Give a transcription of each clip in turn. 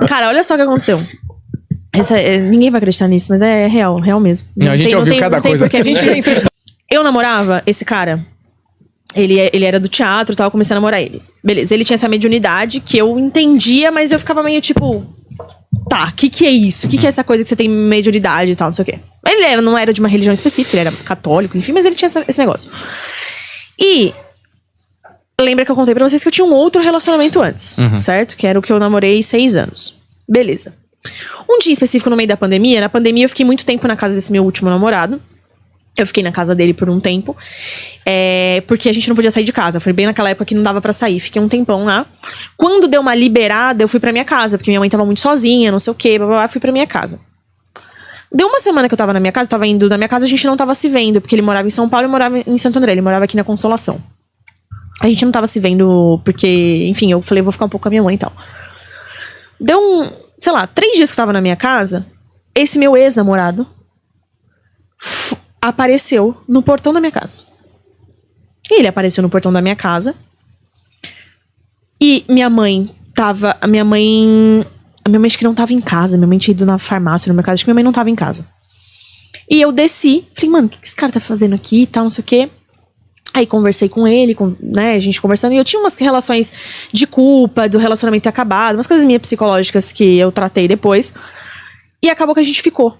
Cara, olha só o que aconteceu. Ninguém vai acreditar nisso, mas é real mesmo. Não, a gente ouviu cada coisa. Porque a gente... Eu namorava esse cara. Ele era do teatro e tal, eu comecei a namorar ele. Beleza, ele tinha essa mediunidade que eu entendia, mas eu ficava meio tipo... Tá, o que é isso? O que é essa coisa que você tem mediunidade e tal, não sei o quê. Ele não era de uma religião específica, ele era católico, enfim, mas ele tinha esse negócio. E... Lembra que eu contei pra vocês que eu tinha um outro relacionamento antes, certo? Que era o que eu namorei 6 anos. Beleza. Um dia específico no meio da pandemia, na pandemia eu fiquei muito tempo na casa desse meu último namorado. Eu fiquei na casa dele por um tempo. Porque a gente não podia sair de casa. Foi bem naquela época que não dava pra sair. Fiquei um tempão lá. Quando deu uma liberada, eu fui pra minha casa. Porque minha mãe tava muito sozinha, não sei o quê. Blá, blá, blá, fui pra minha casa. Deu uma semana que eu tava na minha casa. Tava indo na minha casa, a gente não tava se vendo. Porque ele morava em São Paulo e morava em Santo André. Ele morava aqui na Consolação. A gente não tava se vendo porque... Enfim, eu falei, vou ficar um pouco com a minha mãe e tal. Deu sei lá, 3 dias que eu tava na minha casa. Esse meu ex-namorado... apareceu no portão da minha casa. Ele apareceu no portão da minha casa. E minha mãe tava... A minha mãe acho que não tava em casa. Minha mãe tinha ido na farmácia no meu caso. Acho que minha mãe não tava em casa. E eu desci. Falei, mano, o que esse cara tá fazendo aqui e tal, não sei o quê. Aí conversei com ele, né, a gente conversando. E eu tinha umas relações de culpa, do relacionamento ter acabado. Umas coisas minhas psicológicas que eu tratei depois. E acabou que a gente ficou.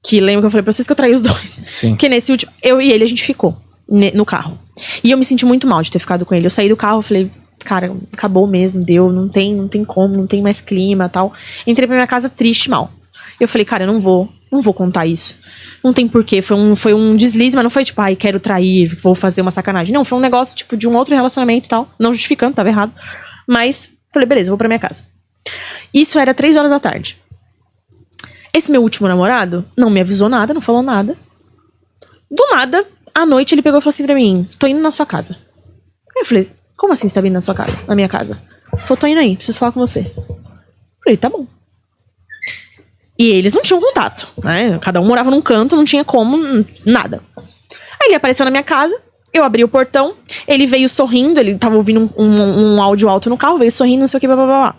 Que lembra que eu falei pra vocês que eu traí os dois. Sim. Porque nesse último... Eu e ele, a gente ficou no carro. E eu me senti muito mal de ter ficado com ele. Eu saí do carro, falei... Cara, acabou mesmo, deu. Não tem como, não tem mais clima e tal. Entrei pra minha casa triste, mal. Eu falei, cara, eu não vou contar isso. Não tem porquê. Foi um deslize, mas não foi tipo, ai, quero trair, vou fazer uma sacanagem. Não, foi um negócio, tipo, de um outro relacionamento e tal. Não justificando, tava errado. Mas, falei, beleza, vou pra minha casa. Isso era 3 horas da tarde. Esse meu último namorado não me avisou nada, não falou nada. Do nada, à noite, ele pegou e falou assim pra mim, tô indo na sua casa. Aí eu falei, como assim você tá vindo na sua casa? Na minha casa? Ele falou, tô indo aí, preciso falar com você. Eu falei, tá bom. E eles não tinham contato, né? Cada um morava num canto, não tinha como, nada. Aí ele apareceu na minha casa, eu abri o portão, ele veio sorrindo, ele tava ouvindo um áudio alto no carro, veio sorrindo, não sei o que, blá, blá, blá.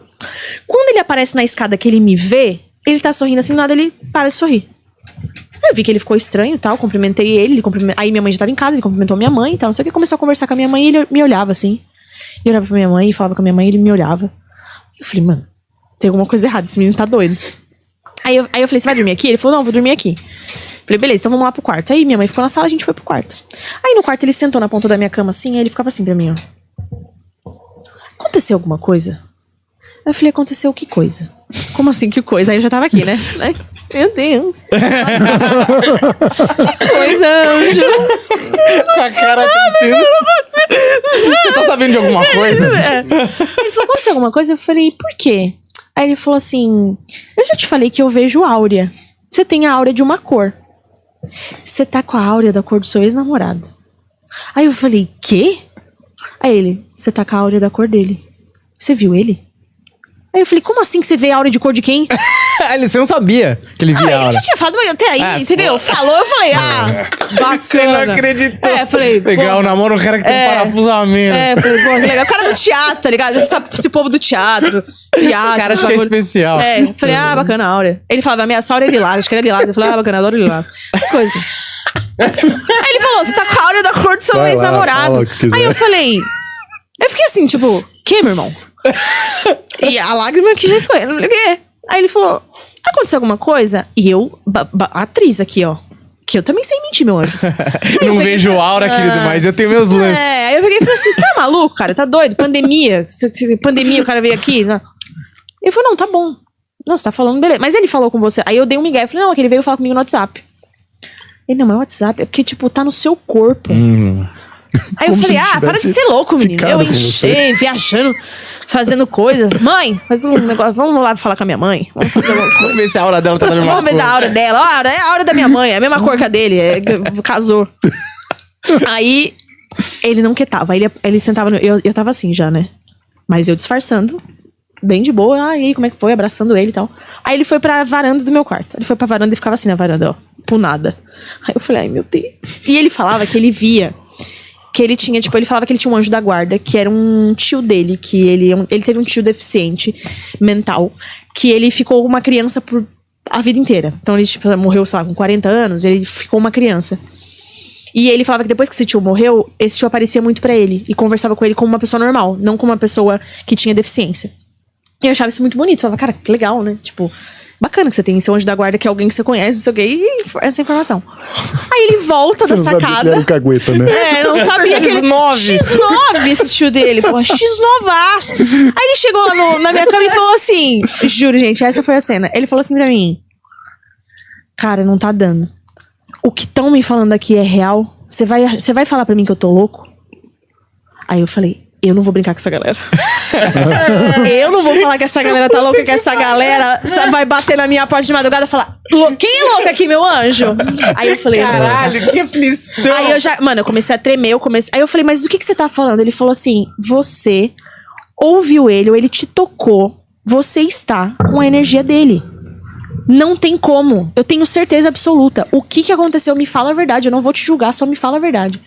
Quando ele aparece na escada que ele me vê, ele tá sorrindo assim, nada, ele para de sorrir. Eu vi que ele ficou estranho e tal, cumprimentei ele, aí minha mãe já tava em casa, ele cumprimentou minha mãe e tal, não sei o que, começou a conversar com a minha mãe e ele me olhava assim. Eu olhava pra minha mãe e falava com a minha mãe e ele me olhava. Eu falei, mano, tem alguma coisa errada, esse menino tá doido. Aí eu falei, você vai dormir aqui? Ele falou, não, vou dormir aqui. Falei, beleza, então vamos lá pro quarto. Aí minha mãe ficou na sala, a gente foi pro quarto. Aí no quarto ele sentou na ponta da minha cama assim, aí ele ficava assim pra mim, ó. Aconteceu alguma coisa? Aí eu falei, aconteceu que coisa? Como assim, que coisa? Aí eu já tava aqui, né? Meu Deus. Que coisa, anjo. Com a cara Você tá sabendo de alguma coisa? Ele falou, aconteceu alguma coisa? Eu falei, por quê? Aí ele falou assim, eu já te falei que eu vejo áurea. Você tem a áurea de uma cor. Você tá com a áurea da cor do seu ex-namorado. Aí eu falei, quê? Aí ele, você tá com a áurea da cor dele. Você viu ele? Aí eu falei, como assim que você vê a áurea de cor de quem? Você não sabia que ele via a aura. Ele já tinha falado, mas até aí, entendeu? Falou, eu falei, bacana. Você não acreditou. Falei, legal, namora um cara que tem parafuso a menos. Falei, pô, que legal. O cara do teatro, tá ligado? Esse povo do teatro, viagem. Cara, acho que é especial. Falei, bacana a áurea. Ele falava, a minha áurea é lilás, acho que era lilás. Eu falei, bacana, adoro lilás. Essas coisas. Aí ele falou, você tá com a áurea da cor do seu ex-namorado. Aí eu falei, eu fiquei assim, tipo, que, meu irmão? E a lágrima que já escorreu, não liguei. Aí ele falou, aconteceu alguma coisa? E eu, atriz aqui, ó. Que eu também sei mentir, meu anjo. Não vejo aura, querido, mas eu tenho meus lances. Aí eu peguei e falei assim, você tá maluco, cara? Tá doido? Pandemia, o cara veio aqui. Não. Ele falou, não, tá bom. Não, você tá falando, beleza. Mas ele falou com você. Aí eu dei um migué, eu falei, não, é que ele veio falar comigo no WhatsApp. Ele, não, mas é WhatsApp, é porque, tipo, tá no seu corpo. Aí eu falei, para de ser louco, menino. Eu enchei, viajando, fazendo coisa. Mãe, faz um negócio, vamos lá falar com a minha mãe. Vamos ver se a aura dela tá na mesma cor. Vamos ver da aura dela. É a aura da minha mãe, é a mesma cor que a dele. Casou. Aí, ele não quietava. Aí ele sentava eu tava assim já, né? Mas eu disfarçando, bem de boa. E aí, como é que foi? Abraçando ele e tal. Aí ele foi pra varanda do meu quarto. Ele foi pra varanda e ficava assim na varanda, ó. Por nada. Aí eu falei, ai meu Deus. E ele falava que ele via Que ele tinha, tipo, ele falava que ele tinha um anjo da guarda, que era um tio dele, que ele teve um tio deficiente mental, que ele ficou uma criança por a vida inteira. Então ele, tipo, morreu, sei lá, com 40 anos, ele ficou uma criança. E ele falava que depois que esse tio morreu, esse tio aparecia muito pra ele e conversava com ele como uma pessoa normal, não como uma pessoa que tinha deficiência. E eu achava isso muito bonito. Eu falava, cara, que legal, né? Tipo, bacana que você tem seu anjo da guarda, que é alguém que você conhece, não sei o quê, e essa informação. Aí ele volta da sacada. Sabia que era um cagueta, né? Não sabia que ele... X9 esse tio dele, pô, X9aço. Aí ele chegou lá na minha cama e falou assim, juro, gente, essa foi a cena. Ele falou assim pra mim, cara, não tá dando. O que estão me falando aqui é real? Você vai falar pra mim que eu tô louco? Aí eu falei, eu não vou brincar com essa galera. Eu não vou falar que essa galera tá louca, que essa galera vai bater na minha porta de madrugada e falar, quem é louco aqui, meu anjo? Aí eu falei, Caralho, que aflição. Aí eu comecei a tremer, Aí eu falei, mas do que você tá falando? Ele falou assim, você ouviu ele, ou ele te tocou, você está com a energia dele. Não tem como. Eu tenho certeza absoluta. O que aconteceu, me fala a verdade. Eu não vou te julgar, só me fala a verdade.